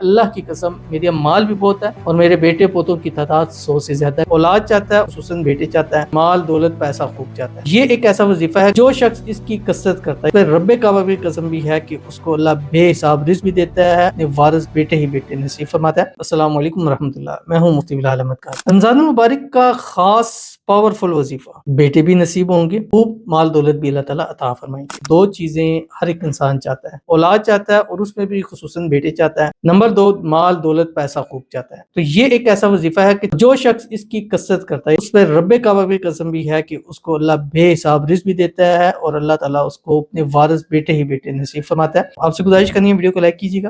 اللہ کی قسم میرے مال بھی بہت ہے اور میرے بیٹے پوتوں کی تعداد 100 سے زیادہ ہے۔ اولاد چاہتا ہے، خصوصاً بیٹے چاہتا ہے، مال دولت پیسہ خوب چاہتا ہے۔ یہ ایک ایسا وظیفہ ہے جو شخص اس کی کثرت کرتا ہے، رب کعبہ کی قسم بھی ہے کہ اس کو اللہ بے حساب رزق بھی دیتا ہے، اپنے وارث بیٹے ہی بیٹے نصیب فرماتا ہے۔ السلام علیکم ورحمۃ اللہ، میں ہوں مفتی بلال احمد قادری۔ رمضان المبارک کا خاص پاورفل وظیفہ، بیٹے بھی نصیب ہوں گے، خوب مال دولت بھی اللہ تعالیٰ عطا فرمائیں گے۔ دو چیزیں ہر ایک انسان چاہتا ہے، اولاد چاہتا ہے اور اس میں بھی خصوصاً بیٹے چاہتا ہے۔ نمبر 2، مال دولت پیسہ خوب چاہتا ہے۔ تو یہ ایک ایسا وظیفہ ہے کہ جو شخص اس کی کثرت کرتا ہے، اس پہ رب کعبہ کی قسم بھی ہے کہ اس کو اللہ بے حساب رزق بھی دیتا ہے اور اللہ تعالیٰ اس کو اپنے وارث بیٹے ہی بیٹے نصیب فرماتا ہے۔ آپ سے گزارش کرنی ہے ویڈیو کو لائک کیجیے گا،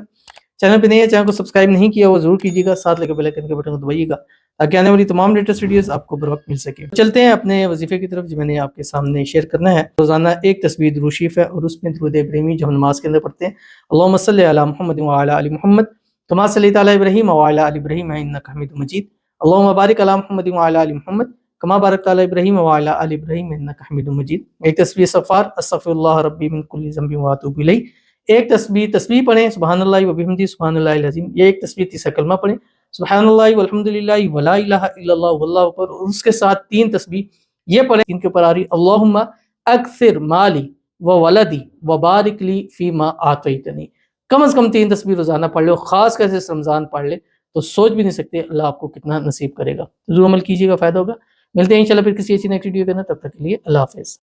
چینل پہ نہیں ہے چینل کو سبسکرائب نہیں کیا وہ ضرور کیجیے گا، ساتھ لگے بیل آئیکن کے بٹن کو دبائیے گا تاکہ آنے والی تمام لیٹسٹ ویڈیوز آپ کو بر وقت مل سکے۔ چلتے ہیں اپنے وظیفے کی طرف جو میں نے آپ کے سامنے شیئر کرنا ہے۔ روزانہ ایک تسبیح درود شریف ہے اور اس میں درود ابراہیمی جو ہم نماز کے اندر پڑھتے ہیں، اللہم صلی علی محمد وعلی آل محمد کما صلیت علی ابراہیم وعلی آل ابراہیم انک حمید مجید، اللہم بارک علی محمد وعلی آل محمد کما بارکت علی ابراہیم وعلی آل ابراہیم انک حمید مجید۔ ایک تسبیح استغفار، استغفر اللہ ربی من کل ذنب واتوب الیہ۔ ایک تسبیح پڑھیں، سبحان اللہ وبحمدہ سبحان اللہ العظیم۔ یہ ایک تسبیح تیسرا کلمہ پڑھیں، سبحان اللہ والحمدللہ ولا الہ الا اللہ واللہ اکبر، اور اس کے ساتھ 3 تسبیح یہ پڑھیں ان کے اوپر آ رہی اللہم اکثر مالی و ولدی وبارک لی فیما آتیتنی۔ کم از کم 3 تسبیح روزانہ پڑھ لو، خاص کر سے رمضان پڑھ لے تو سوچ بھی نہیں سکتے اللہ آپ کو کتنا نصیب کرے گا۔ ضرور عمل کیجیے گا، فائدہ ہوگا۔ ملتے ہیں انشاءاللہ پھر کسی ایسی نیکسٹ ویڈیو کے اندر، تب تک کے لیے اللہ حافظ۔